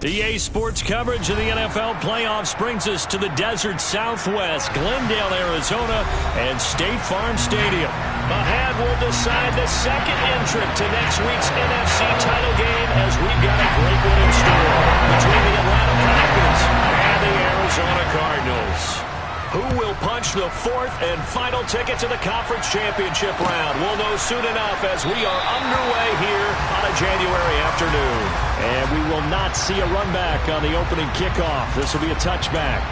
EA Sports coverage of the NFL playoffs brings us to the desert Southwest, Glendale, Arizona, and State Farm Stadium. Ahead, we'll decide the second entrant to next week's NFC title game as we've got a great one in store between the Atlanta Falcons and the Arizona Cardinals. Who will punch the fourth and final ticket to the conference championship round? We'll know soon enough as we are underway here on a January afternoon. And we will not see a run back on the opening kickoff. This will be a touchback.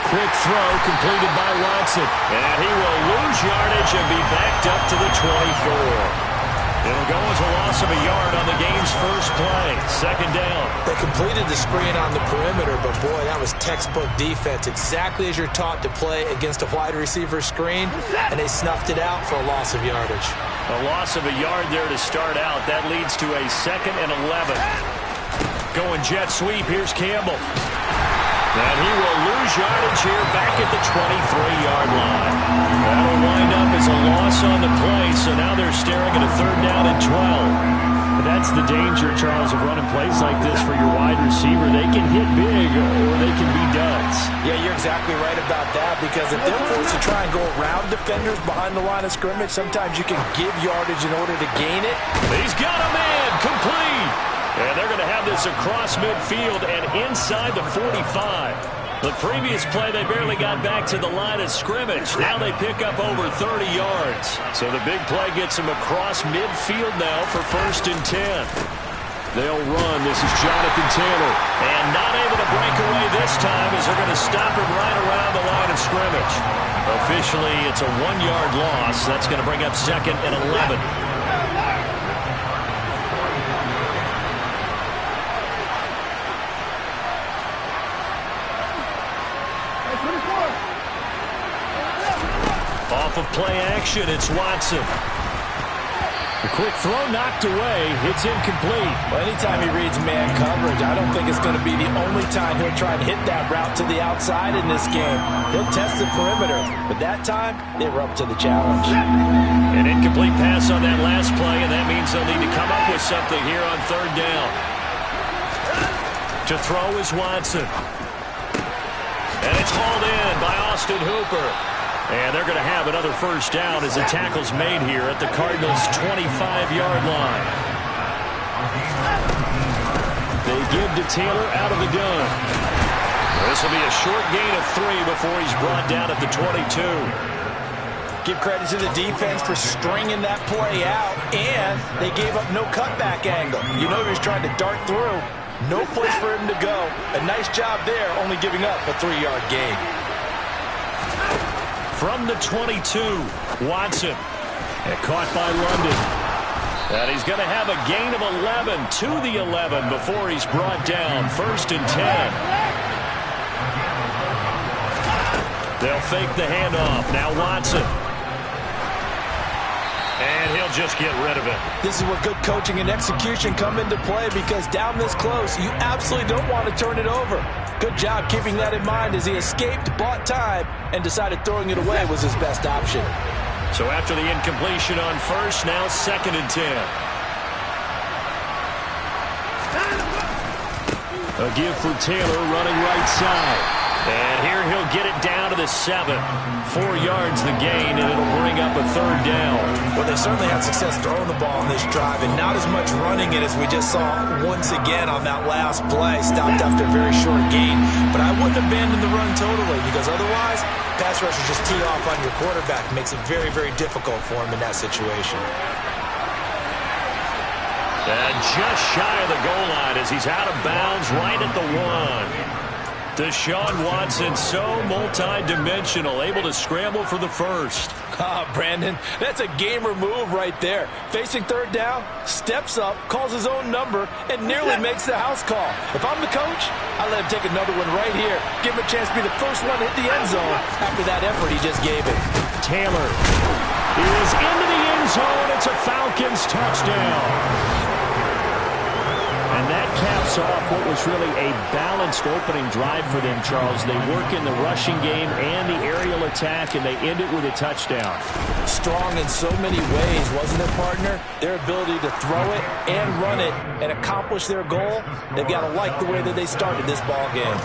Quick throw completed by Watson. And he will lose yardage and be backed up to the 24. It'll go as a loss of a yard on the game's first play. Second down. They completed the screen on the perimeter, but boy, that was textbook defense. Exactly as you're taught to play against a wide receiver screen, and they snuffed it out for a loss of yardage. A loss of a yard there to start out. That leads to a 2nd and 11. Going jet sweep. Here's Campbell. And he will lose yardage here back at the 23-yard line. That'll wind up as a loss on the play, so now they're staring at a 3rd down and 12. That's the danger, Charles, of running plays like this for your wide receiver. They can hit big or they can be duds. Yeah, you're exactly right about that, because if they're forced to try and go around defenders behind the line of scrimmage, sometimes you can give yardage in order to gain it. He's got a man complete. And they're going to have this across midfield and inside the 45. The previous play, they barely got back to the line of scrimmage. Now they pick up over 30 yards. So the big play gets them across midfield now for 1st and 10. They'll run. This is Jonathan Taylor. And not able to break away this time as they're going to stop him right around the line of scrimmage. Officially, it's a 1-yard loss. That's going to bring up 2nd and 11. Off of play action, it's Watson. The quick throw knocked away. It's incomplete. Well, anytime he reads man coverage, I don't think it's going to be the only time he'll try to hit that route to the outside in this game. He'll test the perimeter, but that time, they were up to the challenge. An incomplete pass on that last play, and that means they'll need to come up with something here on 3rd down. To throw is Watson. And it's hauled in by Austin Hooper. And they're going to have another 1st down as the tackle's made here at the Cardinals' 25-yard line. They give to Taylor out of the gun. This will be a short gain of 3 before he's brought down at the 22. Give credit to the defense for stringing that play out, and they gave up no cutback angle. You know he was trying to dart through. No place for him to go. A nice job there, only giving up a 3-yard gain. From the 22, Watson. And caught by London. And he's going to have a gain of 11 to the 11 before he's brought down. 1st and 10. They'll fake the handoff. Now Watson. And he'll just get rid of it. This is where good coaching and execution come into play, because down this close, you absolutely don't want to turn it over. Good job keeping that in mind as he escaped, bought time, and decided throwing it away was his best option. So after the incompletion on 1st, now 2nd and 10. A give for Taylor running right side. And here he'll get it down to the 7. 4 yards the gain, and it'll bring up a 3rd down. Well, they certainly had success throwing the ball on this drive, and not as much running it as we just saw once again on that last play. Stopped after a very short gain. But I wouldn't abandon the run totally, because otherwise, pass rushers just tee off on your quarterback. Makes it very, very difficult for him in that situation. And just shy of the goal line as he's out of bounds right at the 1. Deshaun Watson, so multi-dimensional, able to scramble for the 1st. Brandon, that's a gamer move right there. Facing 3rd down, steps up, calls his own number, and nearly makes the house call. If I'm the coach, I let him take another one right here. Give him a chance to be the first one to hit the end zone after that effort he just gave him. Taylor is into the end zone. It's a Falcons touchdown. And that caps caps off what was really a balanced opening drive for them, Charles. They work in the rushing game and the aerial attack, and they end it with a touchdown. Strong in so many ways, wasn't it, partner? Their ability to throw it and run it and accomplish their goal, they've got to like the way that they started this ball game.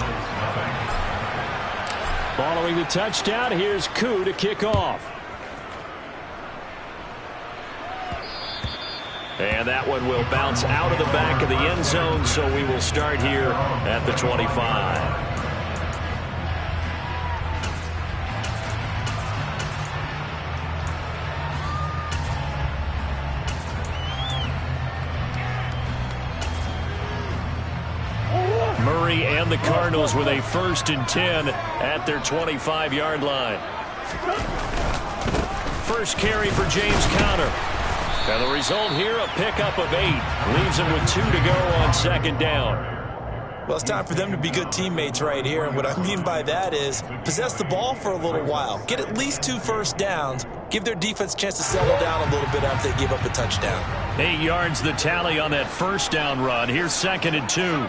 Following the touchdown, here's Koo to kick off. And that one will bounce out of the back of the end zone, so we will start here at the 25. Murray and the Cardinals with a 1st and 10 at their 25-yard line. First carry for James Conner. And the result here, a pickup of 8. Leaves him with 2 to go on 2nd down. Well, it's time for them to be good teammates right here. And what I mean by that is possess the ball for a little while. Get at least 2 first downs. Give their defense a chance to settle down a little bit after they give up a touchdown. 8 yards the tally on that 1st down run. Here's 2nd and 2.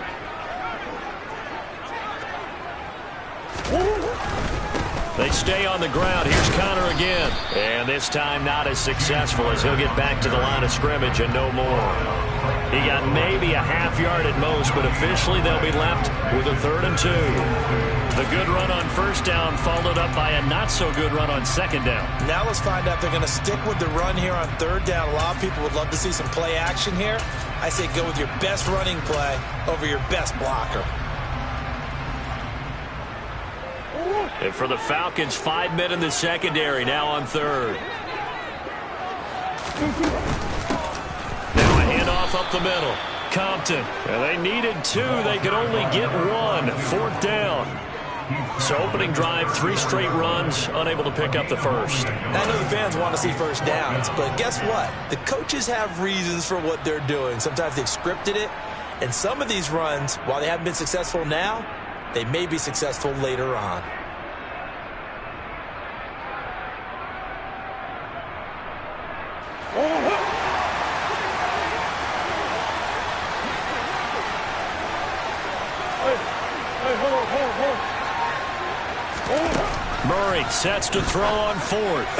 They stay on the ground. Here's Conner again. And this time not as successful as he'll get back to the line of scrimmage and no more. He got maybe a half yard at most, but officially they'll be left with a 3rd and 2. The good run on 1st down followed up by a not-so-good run on 2nd down. Now let's find out if they're going to stick with the run here on 3rd down. A lot of people would love to see some play action here. I say go with your best running play over your best blocker. And for the Falcons, 5 men in the secondary now on 3rd. Now a handoff up the middle. Compton. And they needed 2. They could only get 1. 4th down. So opening drive, 3 straight runs, unable to pick up the first. I know the fans want to see first downs, but guess what? The coaches have reasons for what they're doing. Sometimes they've scripted it. And some of these runs, while they haven't been successful now, they may be successful later on. Murray sets to throw on 4th.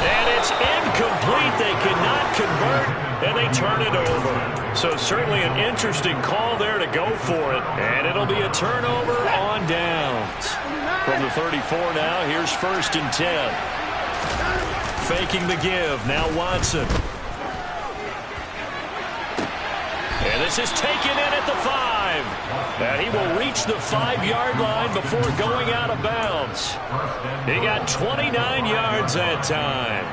And it's incomplete. They cannot convert, and they turn it over. So certainly an interesting call there to go for it. And it'll be a turnover on downs. From the 34 now, here's 1st and 10. Faking the give. Now Watson. And this is taken in at the 5. And he will reach the 5-yard line before going out of bounds. He got 29 yards that time.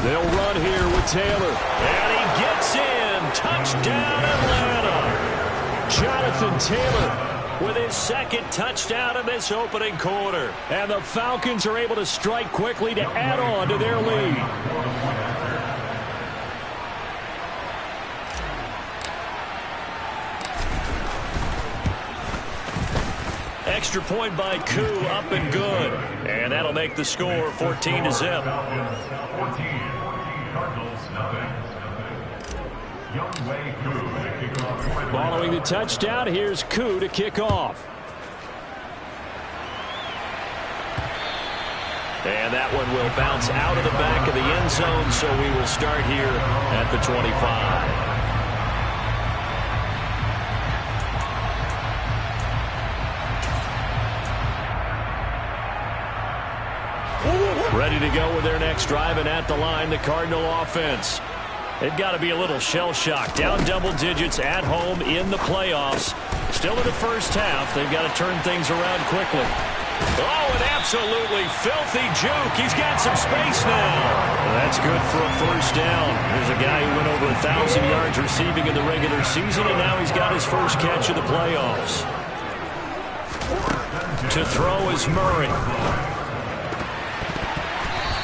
They'll run here with Taylor. And he gets in. Touchdown, Atlanta. Jonathan Taylor with his 2nd touchdown in this opening quarter. And the Falcons are able to strike quickly to add on to their lead. Extra point by Koo, up and good. And that'll make the score 14-0. Following the touchdown, here's Koo to kick off. And that one will bounce out of the back of the end zone, so we will start here at the 25. Ready to go with their next drive, and at the line, the Cardinal offense. They've got to be a little shell-shocked. Down double digits at home in the playoffs. Still in the first half. They've got to turn things around quickly. Oh, an absolutely filthy juke. He's got some space now. That's good for a 1st down. There's a guy who went over 1,000 yards receiving in the regular season, and now he's got his first catch of the playoffs. To throw is Murray.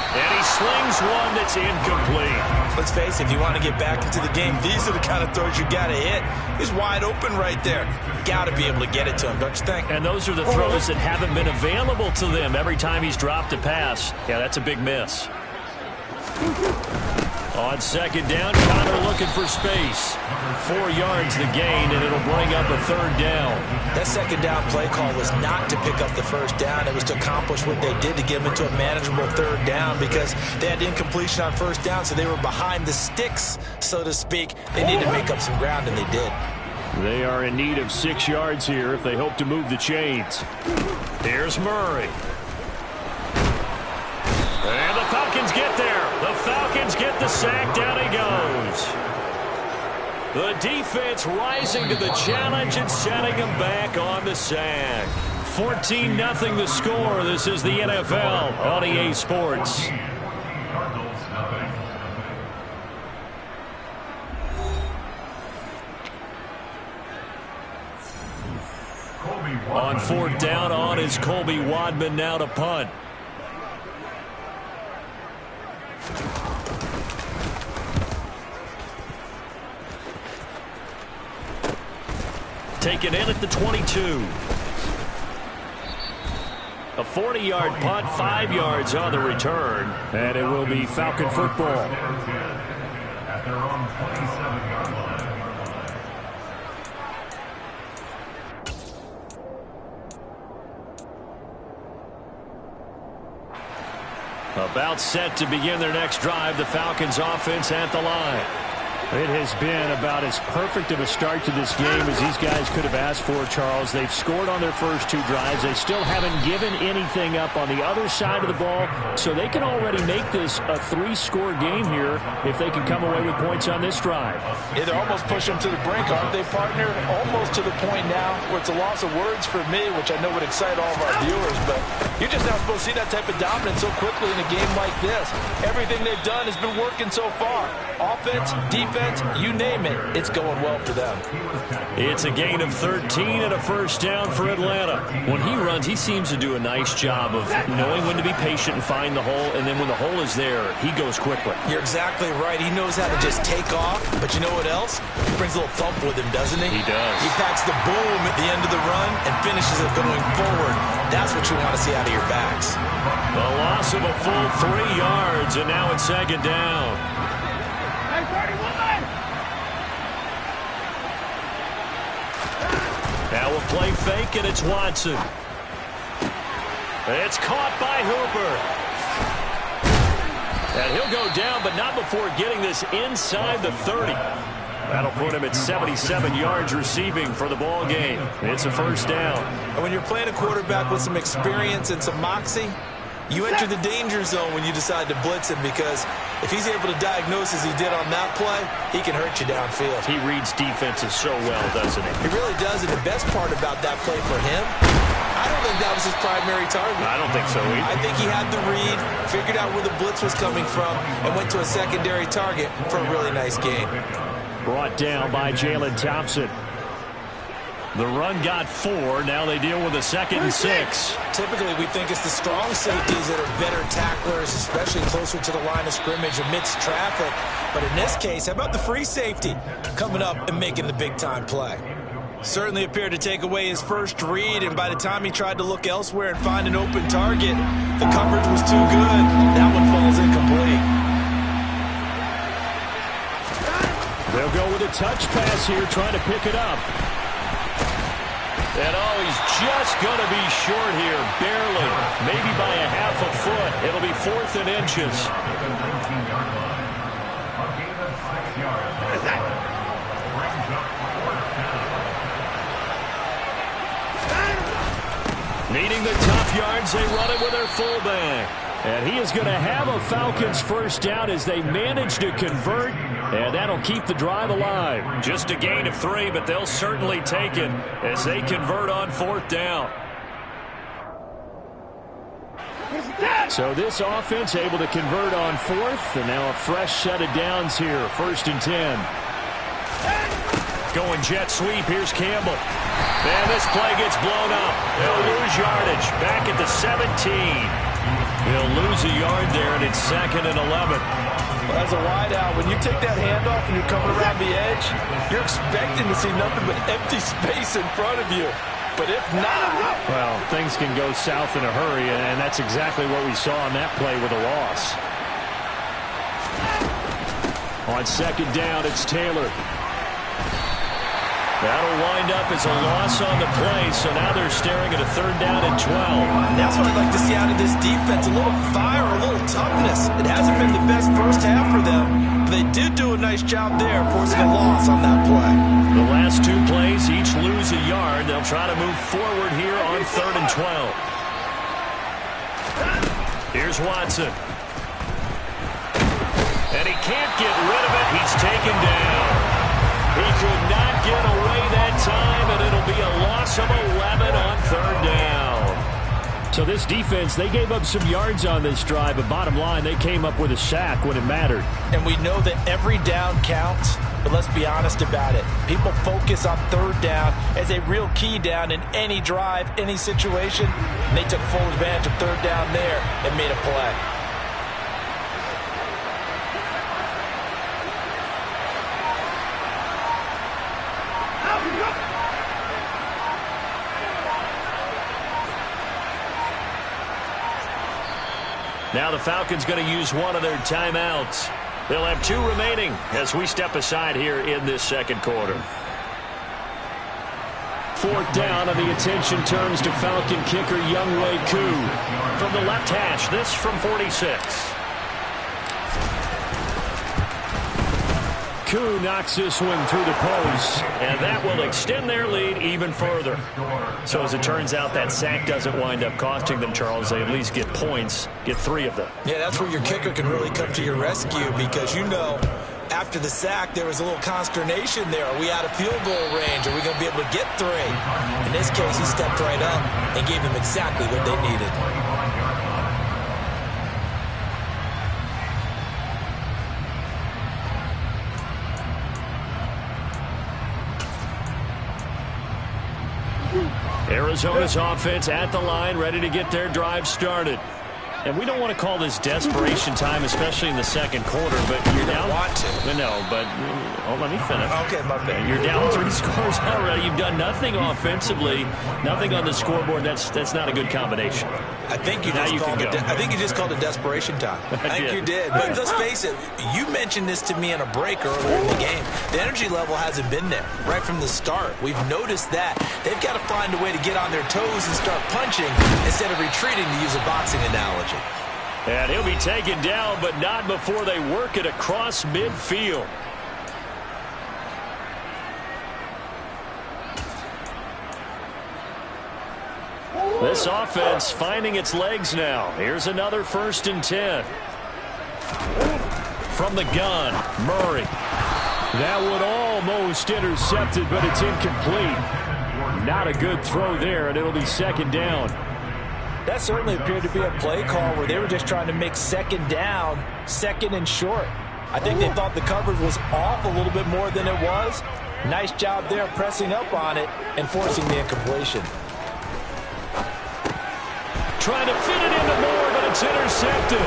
And he slings one that's incomplete. Let's face it, if you want to get back into the game, these are the kind of throws you got to hit. He's wide open right there. Got to be able to get it to him, don't you think? And those are the throws that haven't been available to them every time he's dropped a pass. Yeah, that's a big miss. On second down, Connor looking for space. 4 yards the gain, and it'll bring up a third down. That second down play call was not to pick up the first down. It was to accomplish what they did, to get them into a manageable third down, because they had incompletion on first down, so they were behind the sticks, so to speak. They needed to make up some ground, and they did. They are in need of 6 yards here if they hope to move the chains. Here's Murray. And the Falcons get there. The Falcons get the sack. Down he goes. The defense rising to the challenge and setting them back on the sack. 14-0 the score. This is the NFL on EA Sports. On fourth down, on is Colby Wadman now to punt. Taken in at the 22. A 40-yard punt, 5 yards on the return. And it will be Falcon football. At their own 27-yard line. About set to begin their next drive. The Falcons offense at the line. It has been about as perfect of a start to this game as these guys could have asked for, Charles. They've scored on their first 2 drives. They still haven't given anything up on the other side of the ball, so they can already make this a 3-score game here if they can come away with points on this drive. Yeah, they're almost pushing them to the brink, aren't they, partner? Almost to the point now where it's a loss of words for me, which I know would excite all of our viewers, but you're just not supposed to see that type of dominance so quickly in a game like this. Everything they've done has been working so far. Offense, defense, you name it, it's going well for them. It's a gain of 13 and a first down for Atlanta. When he runs, he seems to do a nice job of knowing when to be patient and find the hole, and then when the hole is there, he goes quickly. You're exactly right. He knows how to just take off, but you know what else? He brings a little thump with him, doesn't he? He does. He packs the boom at the end of the run and finishes it going forward. That's what you want to see out of your backs. The loss of a full 3 yards, and now it's second down. Now we'll play fake, and it's Watson. It's caught by Hooper. And he'll go down, but not before getting this inside the 30. That'll put him at 77 yards receiving for the ball game. It's a first down. And when you're playing a quarterback with some experience and some moxie, you enter the danger zone when you decide to blitz him, because if he's able to diagnose as he did on that play, he can hurt you downfield. He reads defenses so well, doesn't he? He really does, and the best part about that play for him, I don't think that was his primary target. I don't think so either. I think he had the read, figured out where the blitz was coming from, and went to a secondary target for a really nice gain. Brought down by Jalen Thompson. The run got 4. Now they deal with a 2nd and 6. Typically, we think it's the strong safeties that are better tacklers, especially closer to the line of scrimmage amidst traffic. But in this case, how about the free safety coming up and making the big-time play? Certainly appeared to take away his first read, and by the time he tried to look elsewhere and find an open target, the coverage was too good. That one falls incomplete. They'll go with a touch pass here, trying to pick it up. And he's just going to be short here, barely. Maybe by a half a foot. It'll be 4th and inches. Needing the tough yards, they run it with their fullback. And he is going to have a Falcons first down as they manage to convert. And that'll keep the drive alive. Just a gain of 3, but they'll certainly take it as they convert on 4th down. So this offense able to convert on 4th, and now a fresh set of downs here. 1st and 10. Going jet sweep. Here's Campbell. And this play gets blown up. They'll lose yardage. Back at the 17. He'll lose a yard there, and it's 2nd and 11. Well, as a wideout, when you take that handoff and you're coming around the edge, you're expecting to see nothing but empty space in front of you. But if not, well, things can go south in a hurry, and that's exactly what we saw on that play with a loss. On second down, it's Taylor. That'll wind up as a loss on the play, so now they're staring at a third down and 12. And that's what I'd like to see out of this defense, a little fire, a little toughness. It hasn't been the best first half for them, but they did do a nice job there forcing a loss on that play. The last two plays each lose a yard. They'll try to move forward here on third and 12. Here's Watson. And he can't get rid of it. He's taken down. He could not get away that time, and it'll be a loss of 11 on third down. So this defense, they gave up some yards on this drive, but bottom line, they came up with a sack when it mattered. And we know that every down counts, but let's be honest about it. People focus on third down as a real key down in any drive, any situation. And they took full advantage of third down there and made a play. Now the Falcons going to use one of their timeouts. They'll have two remaining as we step aside here in this second quarter. Fourth down, and the attention turns to Falcon kicker Younghoe Koo. From the left hash, this from 46. Koo knocks this one through the post, and that will extend their lead even further. So as it turns out, that sack doesn't wind up costing them, Charles. They at least get points, get 3 of them. Yeah, that's where your kicker can really come to your rescue because, you know, after the sack, there was a little consternation there. Are we out of field goal range? Are we going to be able to get 3? In this case, he stepped right up and gave them exactly what they needed. Arizona's offense at the line, ready to get their drive started. And we don't want to call this desperation time, especially in the second quarter, but you're down. Want to. No, but let me finish. Okay, my bad. You're down 3 scores already. You've done nothing offensively, nothing on the scoreboard. That's not a good combination. I think you just called it desperation time. I think you did. But let's face it, you mentioned this to me in a break earlier in the game. The energy level hasn't been there right from the start. We've noticed that. They've got to find a way to get on their toes and start punching instead of retreating, to use a boxing analogy. And he'll be taken down, but not before they work it across midfield. This offense finding its legs now. Here's another 1st and 10. From the gun, Murray. That one almost intercepted, but it's incomplete. Not a good throw there, and it'll be 2nd down. That certainly appeared to be a play call where they were just trying to make 2nd down, 2nd and short. I think they thought the coverage was off a little bit more than it was. Nice job there pressing up on it and forcing the incompletion. Trying to fit it into Moore, but it's intercepted.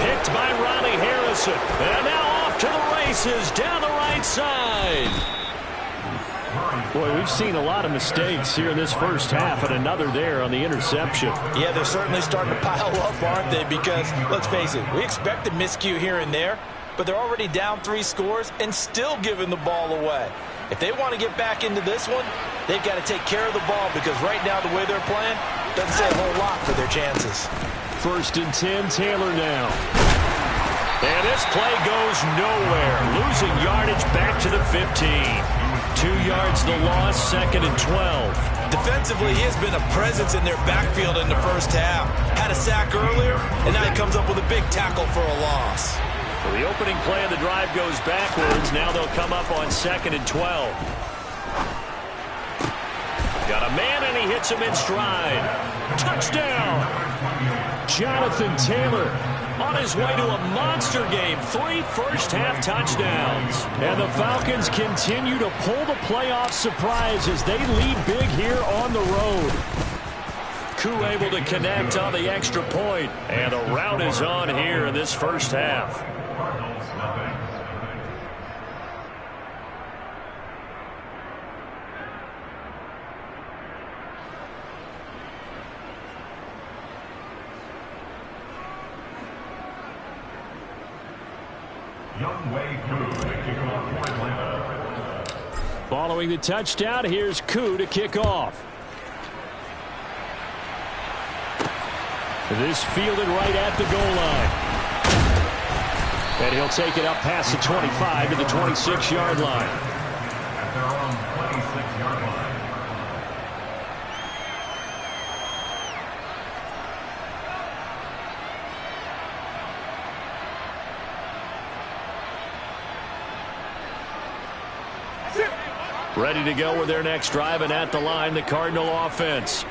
Picked by Ronnie Harrison. And now off to the races down the right side. Boy, we've seen a lot of mistakes here in this first half, and another there on the interception. Yeah, they're certainly starting to pile up, aren't they? Because, let's face it, we expect a miscue here and there, but they're already down 3 scores and still giving the ball away. If they want to get back into this one, they've got to take care of the ball because right now the way they're playing doesn't say a whole lot for their chances. 1st and 10, Taylor now. And this play goes nowhere. Losing yardage back to the 15. 2 yards the loss, 2nd and 12. Defensively, he has been a presence in their backfield in the first half. Had a sack earlier, and now he comes up with a big tackle for a loss. Well, the opening play of the drive goes backwards. Now they'll come up on 2nd and 12. Got a man, and he hits him in stride. Touchdown! Jonathan Taylor on his way to a monster game. 3 first-half touchdowns. And the Falcons continue to pull the playoff surprise as they lead big here on the road. Koo able to connect on the extra point. And the rout is on here in this first half. Following the touchdown, here's Koo to kick off. This fielded right at the goal line. And he'll take it up past the 25 to the 26-yard line. At their own 26-yard line. Ready to go with their next drive, and at the line, the Cardinal offense.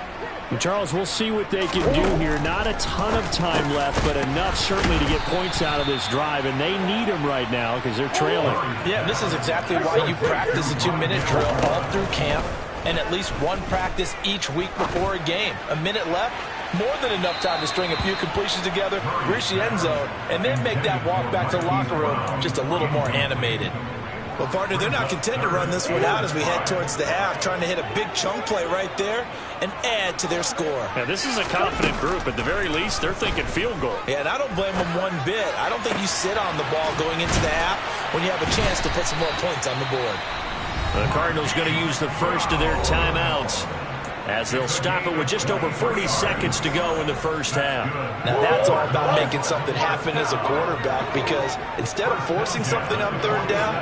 Charles, we'll see what they can do here. Not a ton of time left, but enough certainly to get points out of this drive, and they need them right now because they're trailing. Yeah, this is exactly why you practice a 2-minute drill all through camp and at least one practice each week before a game. A minute left, more than enough time to string a few completions together, reach the end zone, and then make that walk back to the locker room just a little more animated. Well, partner, they're not content to run this one out as we head towards the half, trying to hit a big chunk play right there and add to their score. Yeah, this is a confident group. At the very least, they're thinking field goal. Yeah, and I don't blame them one bit. I don't think you sit on the ball going into the half when you have a chance to put some more points on the board. The Cardinals going to use the first of their timeouts as they'll stop it with just over 40 seconds to go in the first half. Now that's all about making something happen as a quarterback, because instead of forcing something on third down,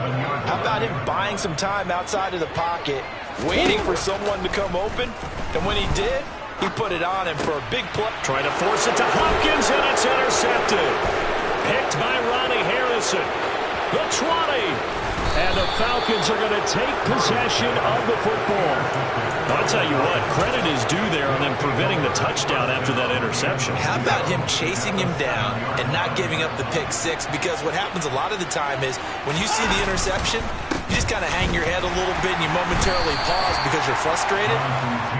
how about him buying some time outside of the pocket, waiting for someone to come open, and when he did, he put it on him for a big play. Trying to force it to Hopkins, and it's intercepted. Picked by Ronnie Harrison. The 20. And the Falcons are going to take possession of the football. I'll tell you what, credit is due there on them preventing the touchdown after that interception. How about him chasing him down and not giving up the pick six? Because what happens a lot of the time is when you see the interception, you just kind of hang your head a little bit and you momentarily pause because you're frustrated.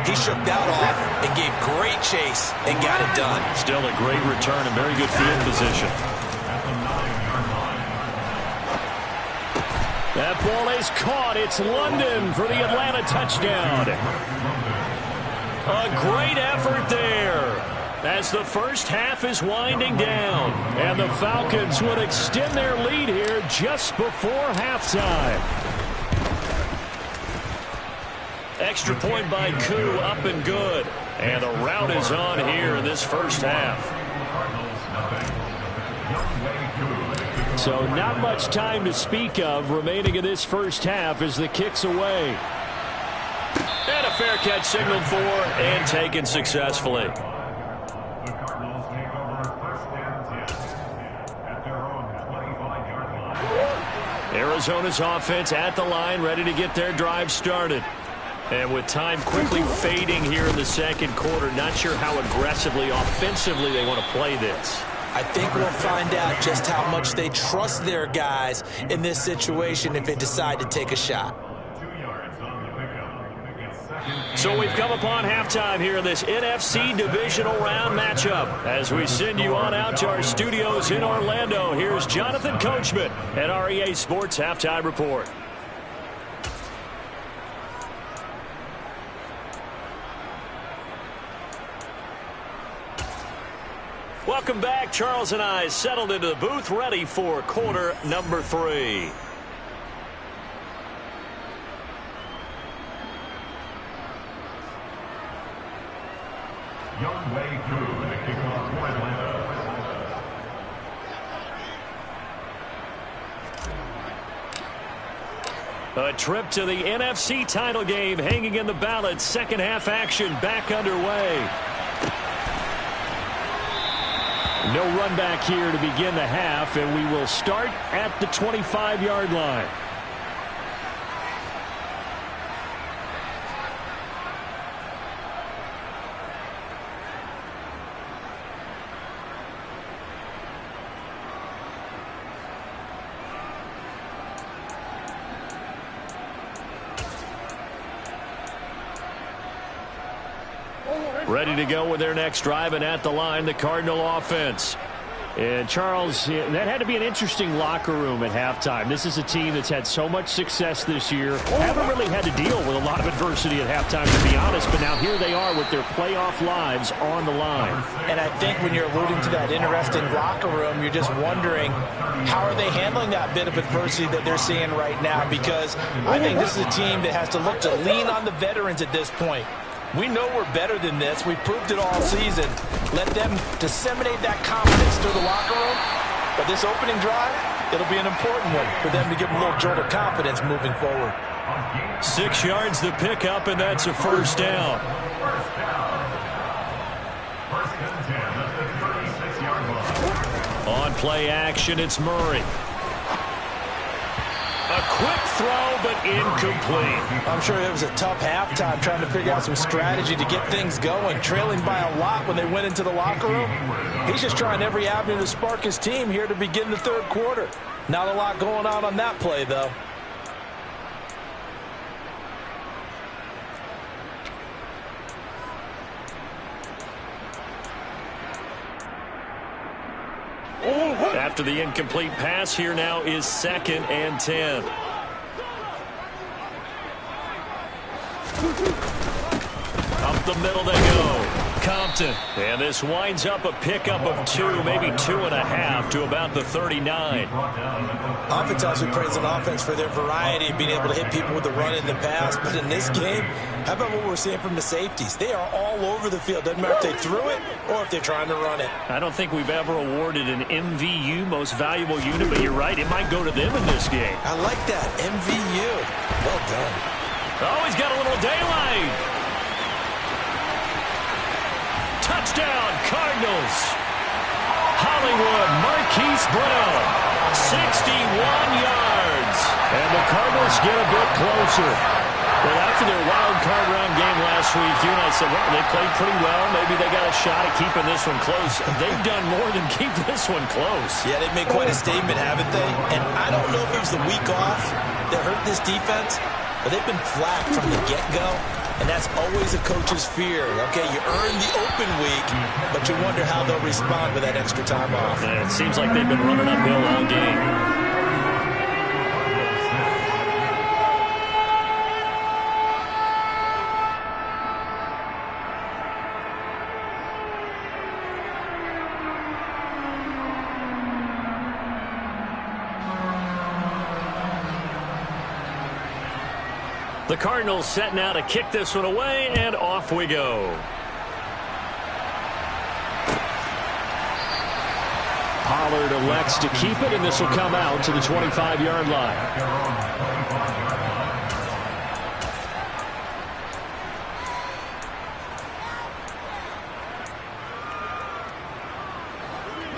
He shook that off and gave great chase and got it done. Still a great return and very good field position. That ball is caught. It's London for the Atlanta touchdown. A great effort there as the first half is winding down. And the Falcons would extend their lead here just before halftime. Extra point by Koo, up and good. And the route is on here in this first half. So not much time to speak of remaining in this first half as the kick's away. And a fair catch signaled for and taken successfully. The Cardinals take over first and 10 at their own 25-yard line. Arizona's offense at the line, ready to get their drive started. And with time quickly fading here in the second quarter, not sure how aggressively, offensively they want to play this. I think we'll find out just how much they trust their guys in this situation if they decide to take a shot. 2 yards on the pickup. So we've come upon halftime here in this NFC Divisional Round matchup. As we send you on out to our studios in Orlando, here's Jonathan Coachman at REA Sports Halftime Report. Welcome back. Charles and I settled into the booth, ready for quarter number 3. Young Wei Koo to kick off for Atlanta. A trip to the NFC title game hanging in the balance. Second half action back underway. No run back here to begin the half, and we will start at the 25-yard line. Ready to go with their next drive, and at the line, the Cardinal offense. And, Charles, that had to be an interesting locker room at halftime. This is a team that's had so much success this year. Haven't really had to deal with a lot of adversity at halftime, to be honest. But now here they are with their playoff lives on the line. And I think when you're alluding to that interesting locker room, you're just wondering how are they handling that bit of adversity that they're seeing right now? Because I think this is a team that has to look to lean on the veterans at this point. We know we're better than this. We've proved it all season. Let them disseminate that confidence through the locker room. But this opening drive, it'll be an important one for them to give them a little jolt of confidence moving forward. 6 yards the pickup, and that's a first down. First and 10 at the 36-yard line. On play action, it's Murray. A quick throw, but incomplete. I'm sure it was a tough halftime trying to figure out some strategy to get things going, trailing by a lot when they went into the locker room. He's just trying every avenue to spark his team here to begin the third quarter. Not a lot going on that play, though. After the incomplete pass, here now is 2nd and 10. Up the middle they go. Compton. And this winds up a pickup of 2, maybe 2.5 to about the 39. Oftentimes we praise an offense for their variety of being able to hit people with the run in the pass. But in this game, how about what we're seeing from the safeties? They are all over the field. Doesn't matter if they threw it or if they're trying to run it. I don't think we've ever awarded an MVU, most valuable unit, but you're right. It might go to them in this game. I like that. MVU. Well done. Oh, he's got a little daylight. Touchdown, Cardinals. Hollywood, Marquise Brown, 61 yards. And the Cardinals get a bit closer. Well, after their wild card round game last week, you and I said, well, they played pretty well. Maybe they got a shot at keeping this one close. They've done more than keep this one close. Yeah, they've made quite a statement, haven't they? And I don't know if it was the week off that hurt this defense, but they've been flat from the get-go. And that's always a coach's fear. Okay, you earn the open week, but you wonder how they'll respond with that extra time off. And it seems like they've been running uphill all game. The Cardinals set now to kick this one away, and off we go. Pollard elects to keep it, and this will come out to the 25-yard line.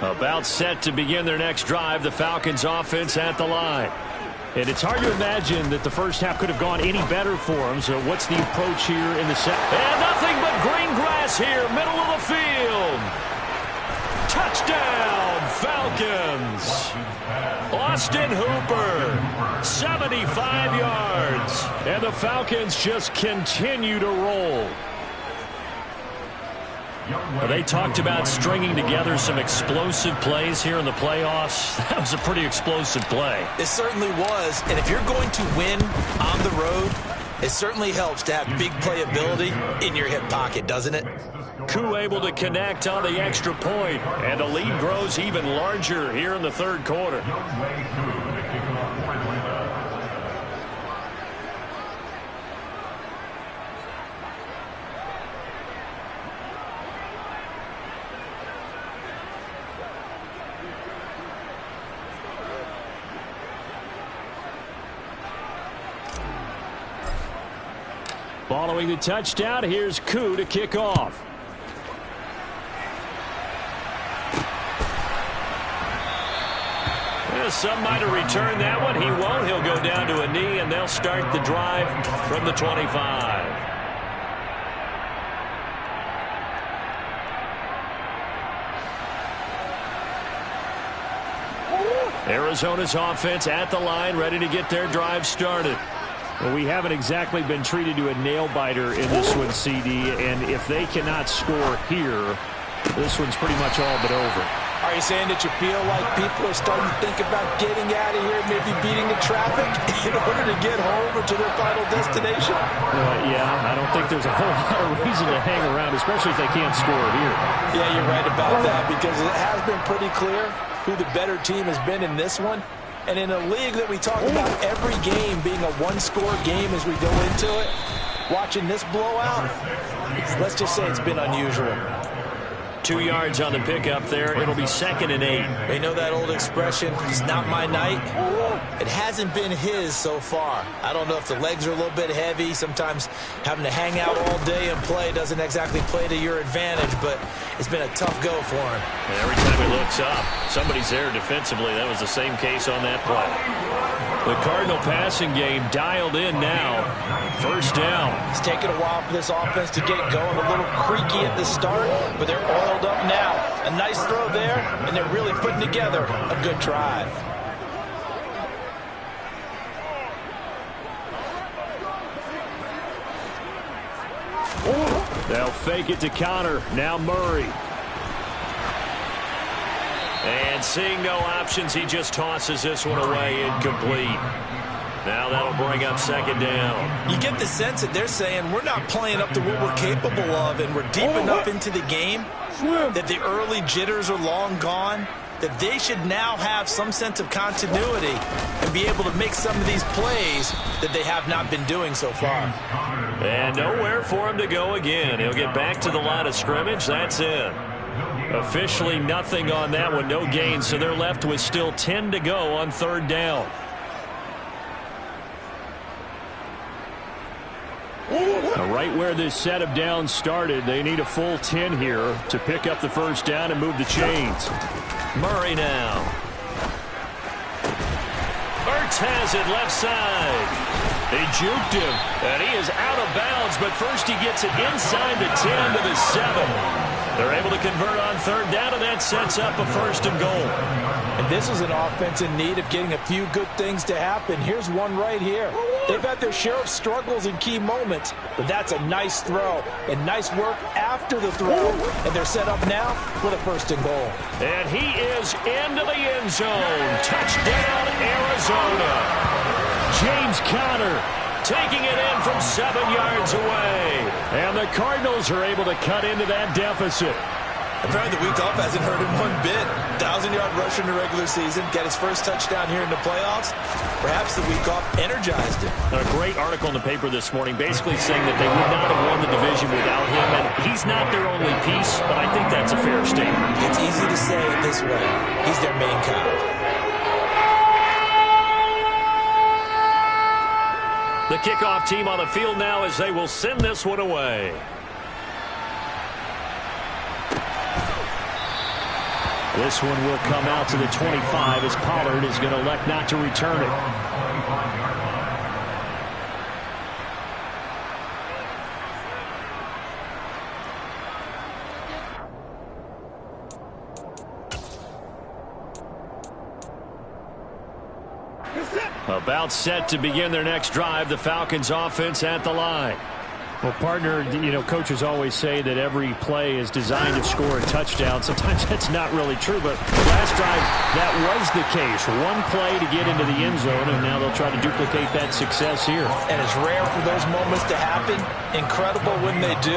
About set to begin their next drive, the Falcons offense at the line. And it's hard to imagine that the first half could have gone any better for them. So what's the approach here in the second? And nothing but green grass here, middle of the field. Touchdown, Falcons. Austin Hooper, 75 yards. And the Falcons just continue to roll. They talked about stringing together some explosive plays here in the playoffs. That was a pretty explosive play. It certainly was. And if you're going to win on the road, it certainly helps to have big playability in your hip pocket, doesn't it? Koo able to connect on the extra point, and the lead grows even larger here in the third quarter. Following the touchdown, here's Koo to kick off. Well, some might have returned that one. He won't. He'll go down to a knee, and they'll start the drive from the 25. Arizona's offense at the line, ready to get their drive started. Well, we haven't exactly been treated to a nail-biter in this one, CD, and if they cannot score here, this one's pretty much all but over. I Are you saying that you feel like people are starting to think about getting out of here, maybe beating the traffic in order to get home or to their final destination? Yeah, I don't think there's a whole lot of reason to hang around, especially if they can't score here. Yeah, you're right about that, because it has been pretty clear who the better team has been in this one. And in a league that we talk about every game being a one-score game as we go into it, watching this blowout, let's just say it's been unusual. 2 yards on the pickup there. It'll be 2nd and 8. You know that old expression, it's not my night? It hasn't been his so far. I don't know if the legs are a little bit heavy. Sometimes having to hang out all day and play doesn't exactly play to your advantage, but it's been a tough go for him. And every time he looks up, somebody's there defensively. That was the same case on that play. The Cardinal passing game dialed in now. 1st down. It's taken a while for this offense to get going. A little creaky at the start, but they're oiled up now. A nice throw there, and they're really putting together a good drive. They'll fake it to Connor. Now Murray. And seeing no options, he just tosses this one away, incomplete. Now that'll bring up 2nd down. You get the sense that they're saying we're not playing up to what we're capable of, and we're deep enough into the game that the early jitters are long gone, that they should now have some sense of continuity and be able to make some of these plays that they have not been doing so far. And nowhere for him to go again. He'll get back to the line of scrimmage. That's it. Officially nothing on that one, no gain, so they're left with still 10 to go on 3rd down. Now, right where this set of downs started, they need a full 10 here to pick up the 1st down and move the chains. Murray now. Ertz has it left side. They juked him, and he is out of bounds, but first he gets it inside the 10 to the 7. They're able to convert on 3rd down, and that sets up a 1st and goal. And this is an offense in need of getting a few good things to happen. Here's one right here. They've had their share of struggles in key moments, but that's a nice throw and nice work after the throw. And they're set up now with a 1st and goal. And he is into the end zone. Touchdown, Arizona. James Conner taking it in from 7 yards away. And the Cardinals are able to cut into that deficit. Apparently the week off hasn't hurt him one bit. 1,000-yard rusher in the regular season. Got his first touchdown here in the playoffs. Perhaps the week off energized him. A great article in the paper this morning basically saying that they would not have won the division without him. And he's not their only piece, but I think that's a fair statement. It's easy to say it this way. He's their main cog. The kickoff team on the field now as they will send this one away. This one will come out to the 25 as Pollard is going to elect not to return it. About set to begin their next drive, the Falcons offense at the line. Well, partner, you know, coaches always say that every play is designed to score a touchdown. Sometimes that's not really true, but last drive, that was the case. One play to get into the end zone, and now they'll try to duplicate that success here. And it's rare for those moments to happen. Incredible when they do.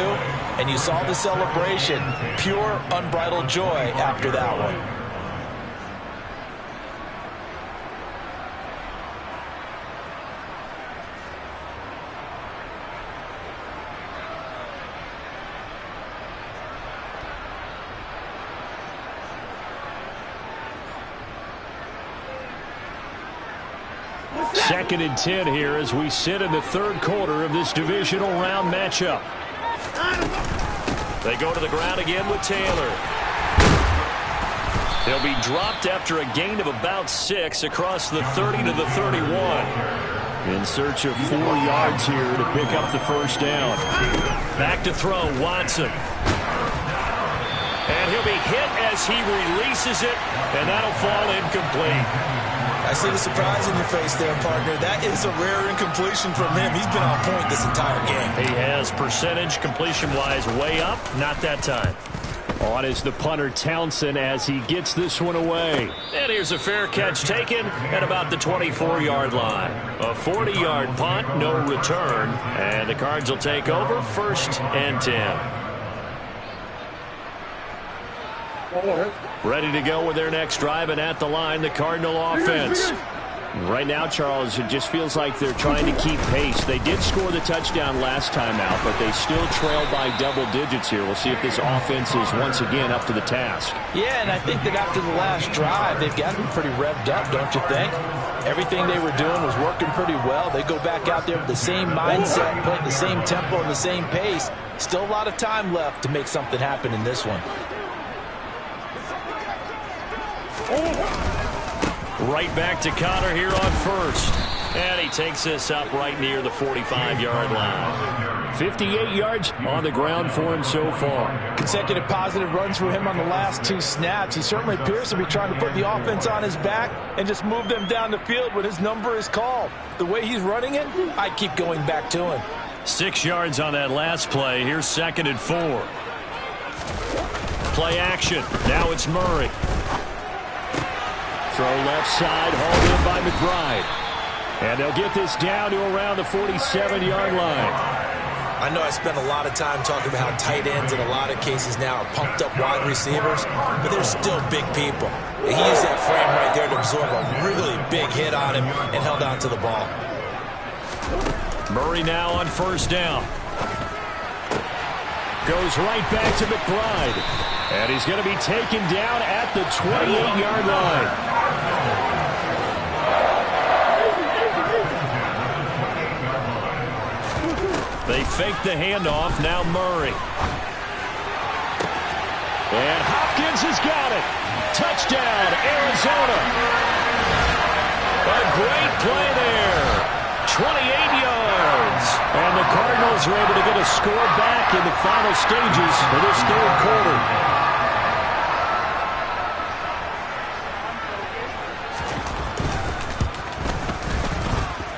And you saw the celebration. Pure, unbridled joy after that one. Second and 10 here as we sit in the 3rd quarter of this divisional round matchup. They go to the ground again with Taylor. He'll be dropped after a gain of about 6 across the 30 to the 31. In search of 4 yards here to pick up the 1st down. Back to throw, Watson. And he'll be hit as he releases it, and that'll fall incomplete. I see the surprise in your face there, partner. That is a rare incompletion from him. He's been on point this entire game. He has percentage completion-wise way up. Not that time. On is the punter Townsend as he gets this one away. And here's a fair catch taken at about the 24-yard line. A 40-yard punt, no return. And the Cards will take over 1st and 10. Ready to go with their next drive, and at the line, the Cardinal offense. Right now, Charles, it just feels like they're trying to keep pace. They did score the touchdown last time out, but they still trail by double digits here. We'll see if this offense is once again up to the task. Yeah, and I think that after the last drive, they've got to be pretty revved up, don't you think? Everything they were doing was working pretty well. They go back out there with the same mindset, playing the same tempo and the same pace. Still a lot of time left to make something happen in this one. Right back to Connor here on first. And he takes this up right near the 45-yard line. 58 yards on the ground for him so far. Consecutive positive runs for him on the last 2 snaps. He certainly appears to be trying to put the offense on his back and just move them down the field when his number is called. The way he's running it, I keep going back to him. 6 yards on that last play. Here's 2nd and 4. Play action. Now it's Murray. Throw left side, hauled in by McBride. And they'll get this down to around the 47-yard line. I know I spent a lot of time talking about how tight ends in a lot of cases now are pumped up wide receivers, but they're still big people. And he used that frame right there to absorb a really big hit on him and held on to the ball. Murray now on 1st down. Goes right back to McBride. And he's going to be taken down at the 28-yard line. They fake the handoff. Now Murray. And Hopkins has got it. Touchdown, Arizona. A great play there. 28 yards. And the Cardinals are able to get a score back in the final stages of this 3rd quarter.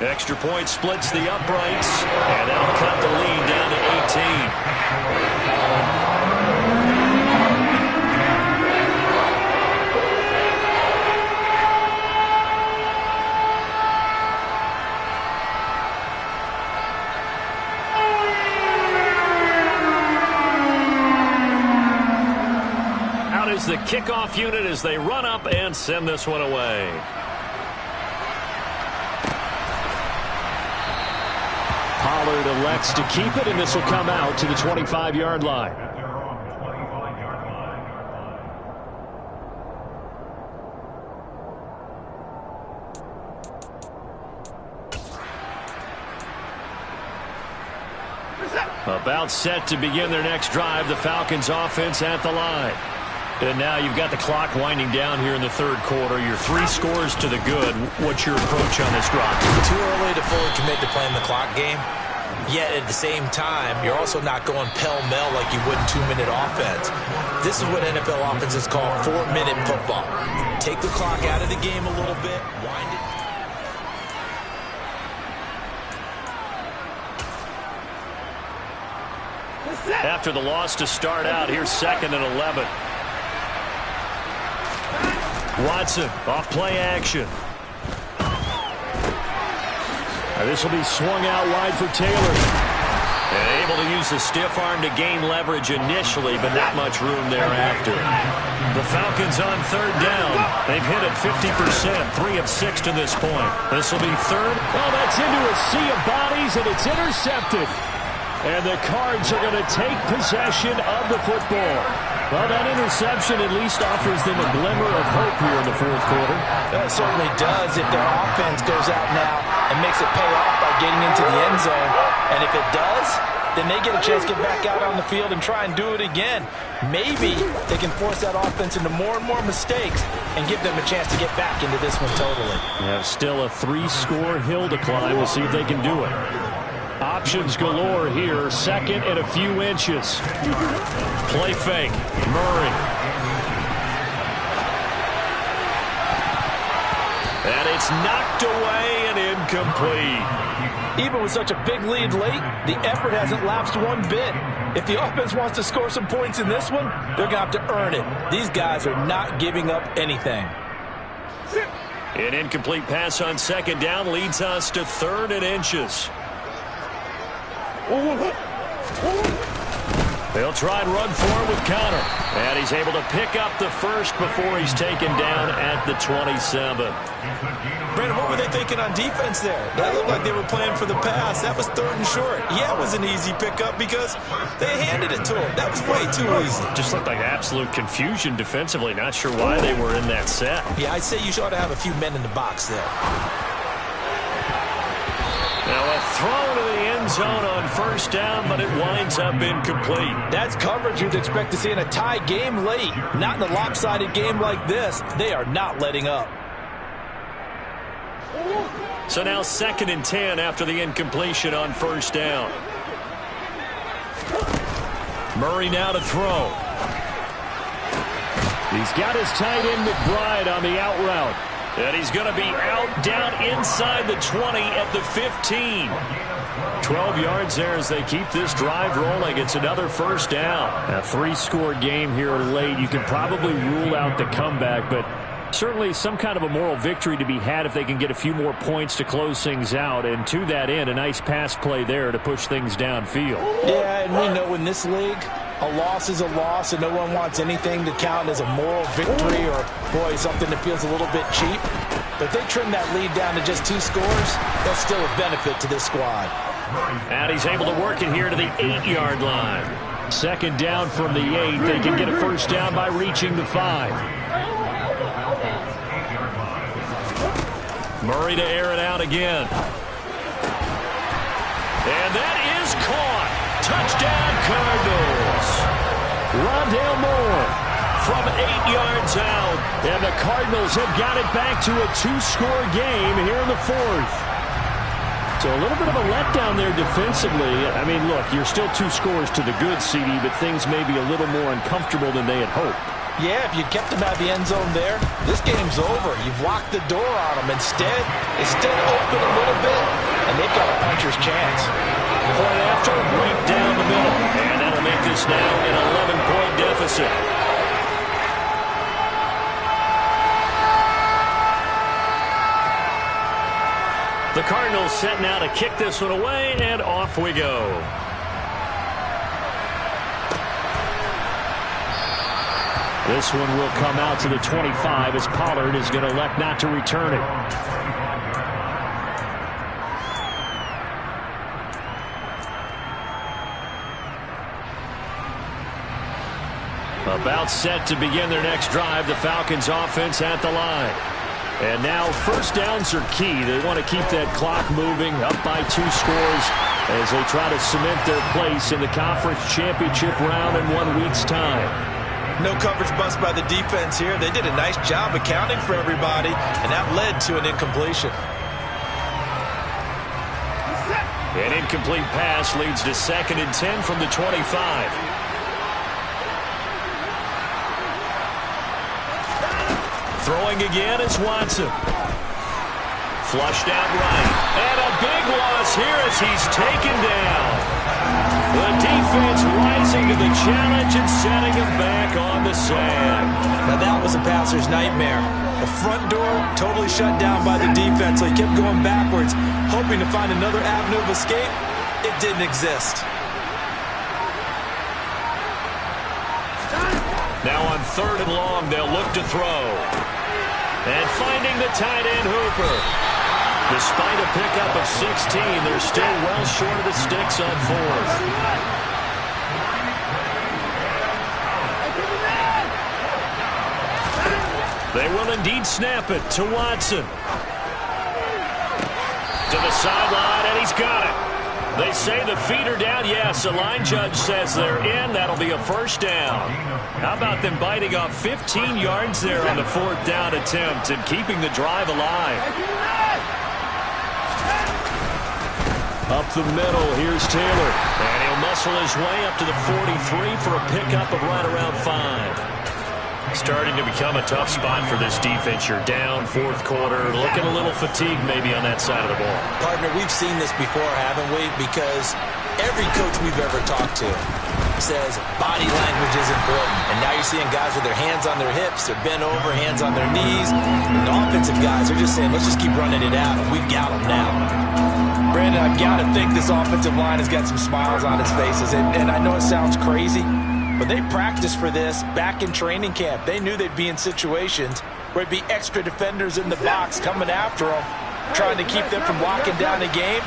Extra point splits the uprights, and that'll cut the lead down to 18. Out is the kickoff unit as they run up and send this one away. Pollard elects to keep it, and this will come out to the 25-yard line. At their own 25-yard line. About set to begin their next drive, the Falcons offense at the line. And now you've got the clock winding down here in the 3rd quarter. You're 3 scores to the good. What's your approach on this drive? Too early to fully commit to playing the clock game. Yet at the same time, you're also not going pell-mell like you would in 2-minute offense. This is what NFL offenses call 4-minute football. Take the clock out of the game a little bit, wind it. After the loss to start out, here's 2nd and 11. Watson off play action. This will be swung out wide for Taylor. And able to use the stiff arm to gain leverage initially, but not much room thereafter. The Falcons on 3rd down. They've hit it 50%, 3 of 6 to this point. This will be 3rd. Oh, that's into a sea of bodies, and it's intercepted. And the Cards are going to take possession of the football. Well, that interception at least offers them a glimmer of hope here in the 4th quarter. That certainly does if their offense goes out now and makes it pay off by getting into the end zone. And if it does, then they get a chance to get back out on the field and try and do it again. Maybe they can force that offense into more and more mistakes and give them a chance to get back into this one totally. Yeah, still a 3-score hill to climb. We'll see if they can do it. Options galore here. 2nd and a few inches. Play fake. Murray. And it's knocked away and incomplete. Even with such a big lead late, the effort hasn't lapsed one bit. If the offense wants to score some points in this one, they're going to have to earn it. These guys are not giving up anything. An incomplete pass on second down leads us to 3rd and inches. They'll try and run forward with Conner. And he's able to pick up the first before he's taken down at the 27. Brandon, what were they thinking on defense there? That looked like they were playing for the pass. That was 3rd and short. Yeah, it was an easy pickup because they handed it to him. That was way too easy. Just looked like absolute confusion defensively. Not sure why they were in that set. Yeah, I'd say you ought to have a few men in the box there. Now a throw to the end zone on 1st down, but it winds up incomplete. That's coverage you'd expect to see in a tie game late. Not in a lopsided game like this. They are not letting up. So now 2nd and 10 after the incompletion on 1st down. Murray now to throw. He's got his tight end McBride on the out route. And he's going to be out down inside the 20 at the 15. 12 yards there as they keep this drive rolling. It's another 1st down. A 3-score game here late. You can probably rule out the comeback, but certainly some kind of a moral victory to be had if they can get a few more points to close things out. And to that end, a nice pass play there to push things downfield. Yeah, and we know in this league, a loss is a loss, and no one wants anything to count as a moral victory or, boy, something that feels a little bit cheap. But if they trim that lead down to just 2 scores, that's still a benefit to this squad. And he's able to work it here to the 8-yard line. 2nd down from the 8. They can get a 1st down by reaching the 5. Murray to air it out again. And that is caught. Touchdown, Cardinals. Rondale Moore from 8 yards out. And the Cardinals have got it back to a 2-score game here in the 4th. So a little bit of a letdown there defensively. I mean, look, you're still 2 scores to the good, CD, but things may be a little more uncomfortable than they had hoped. Yeah, if you kept them out of the end zone there, this game's over. You've locked the door on them. Instead, it's still open a little bit, and they've got a puncher's chance. Point after, right down the middle. And that'll make this now an 11-point deficit. The Cardinals set now to kick this one away, and off we go. This one will come out to the 25 as Pollard is going to elect not to return it. About set to begin their next drive, the Falcons offense at the line. And now 1st downs are key. They want to keep that clock moving, up by 2 scores as they try to cement their place in the conference championship round in 1 week's time. No coverage bust by the defense here. They did a nice job accounting for everybody, and that led to an incompletion. An incomplete pass leads to 2nd and 10 from the 25. Throwing again is Watson. Flushed out right. And a big loss here as he's taken down. The defense rising to the challenge and setting him back on the sand. Now that was a passer's nightmare. The front door totally shut down by the defense, so he kept going backwards, hoping to find another avenue of escape. It didn't exist. Now on 3rd and long, they'll look to throw. And finding the tight end Hooper. Despite a pickup of 16, they're still well short of the sticks on 4th. They will indeed snap it to Watson. To the sideline, and he's got it. They say the feet are down. Yes, the line judge says they're in. That'll be a 1st down. How about them biting off 15 yards there on the 4th down attempt and keeping the drive alive? Up the middle, here's Taylor. And he'll muscle his way up to the 43 for a pickup of right around 5. Starting to become a tough spot for this defense. You're down fourth quarter, looking a little fatigued maybe on that side of the ball. Partner, we've seen this before, haven't we? Because every coach we've ever talked to says body language is important. And now you're seeing guys with their hands on their hips, they're bent over, hands on their knees. And the offensive guys are just saying, let's just keep running it out. We've got them now. Brandon, I've got to think this offensive line has got some smiles on its faces. And I know it sounds crazy, but they practiced for this back in training camp. They knew they'd be in situations where there'd be extra defenders in the box coming after them, trying to keep them from locking down a game.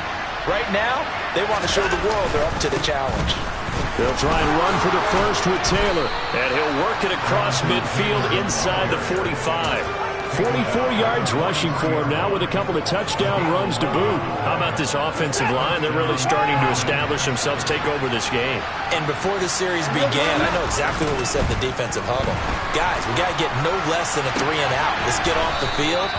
Right now, they want to show the world they're up to the challenge. They'll try and run for the first with Taylor. And he'll work it across midfield inside the 45. 44 yards rushing for him now with a couple of touchdown runs to boot. How about this offensive line? They're really starting to establish themselves, take over this game. And before the series began, I know exactly what we said in the defensive huddle. Guys, we got to get no less than a 3 and out. Let's get off the field.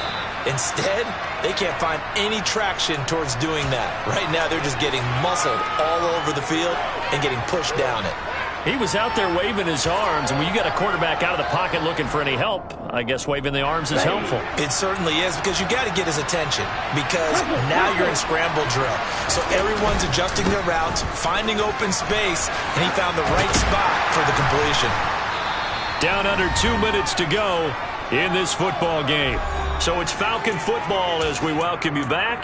Instead, they can't find any traction towards doing that. Right now, they're just getting muscled all over the field and getting pushed down it. He was out there waving his arms, and when you got a quarterback out of the pocket looking for any help, I guess waving the arms is helpful. It certainly is, because you got to get his attention, because now you're in scramble drill. So everyone's adjusting their routes, finding open space, and he found the right spot for the completion. Down under 2 minutes to go in this football game. So it's Falcon football as we welcome you back.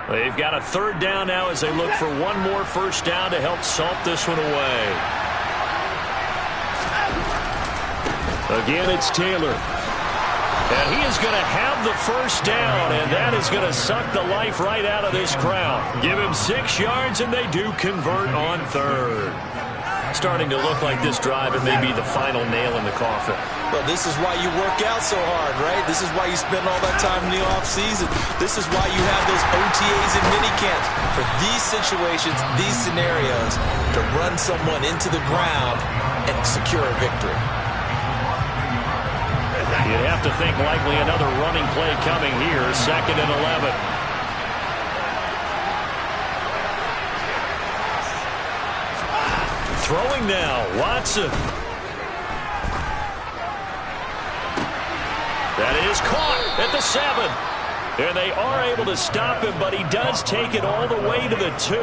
They've got a third down now as they look for one more first down to help salt this one away. Again, it's Taylor. And he is going to have the first down, and that is going to suck the life right out of this crowd. Give him 6 yards, and they do convert on third. Starting to look like this drive, it may be the final nail in the coffin. Well, this is why you work out so hard, right? This is why you spend all that time in the offseason. This is why you have those OTAs and minicamps. For these situations, these scenarios, to run someone into the ground and secure a victory. You'd have to think likely another running play coming here. 2nd and 11. Throwing now, Watson. That is caught at the 7. And they are able to stop him, but he does take it all the way to the 2.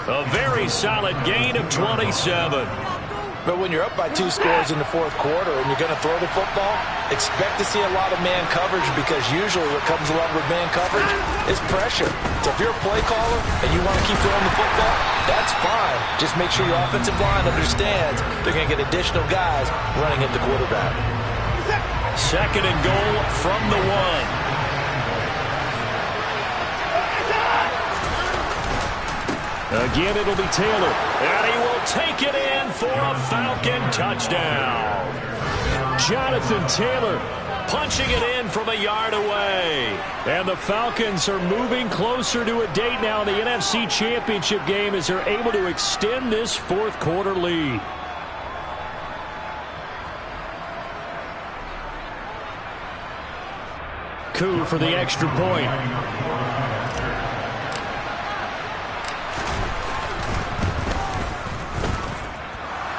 A very solid gain of 27. But when you're up by 2 scores in the fourth quarter and you're going to throw the football, expect to see a lot of man coverage, because usually what comes along with man coverage is pressure. So if you're a play caller and you want to keep throwing the football, that's fine. Just make sure your offensive line understands they're going to get additional guys running at the quarterback. 2nd and goal from the 1. Again, it'll be Taylor, and he will take it in for a Falcon touchdown. Jonathan Taylor punching it in from a yard away. And the Falcons are moving closer to a date now in the NFC Championship game as they're able to extend this fourth quarter lead. Koo for the extra point.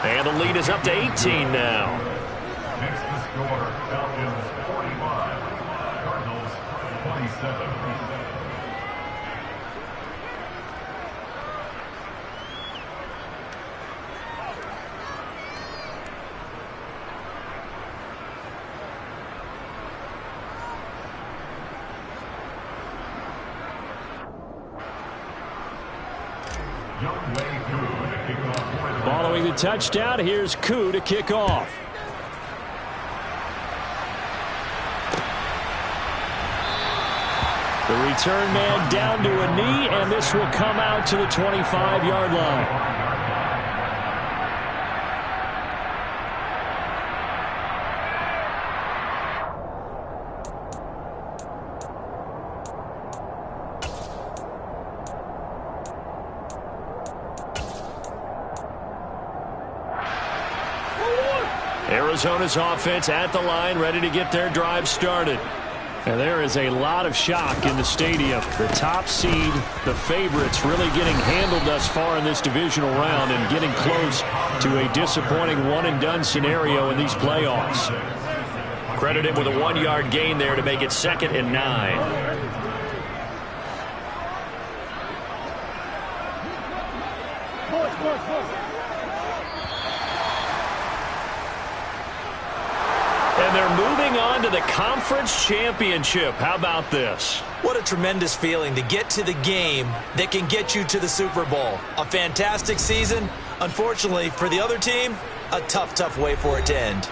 And the lead is up to 18 now. Next to score, Falcons 45, Cardinals 27. Following the touchdown, here's Koo to kick off. The return man down to a knee, and this will come out to the 25-yard line. Arizona's offense at the line, ready to get their drive started. And there is a lot of shock in the stadium. The top seed, the favorites, really getting handled thus far in this divisional round and getting close to a disappointing one-and-done scenario in these playoffs. Credited with a 1-yard gain there to make it 2nd and 9. And they're moving on to the conference championship. How about this? What a tremendous feeling to get to the game that can get you to the Super Bowl. A fantastic season. Unfortunately, for the other team, a tough way for it to end.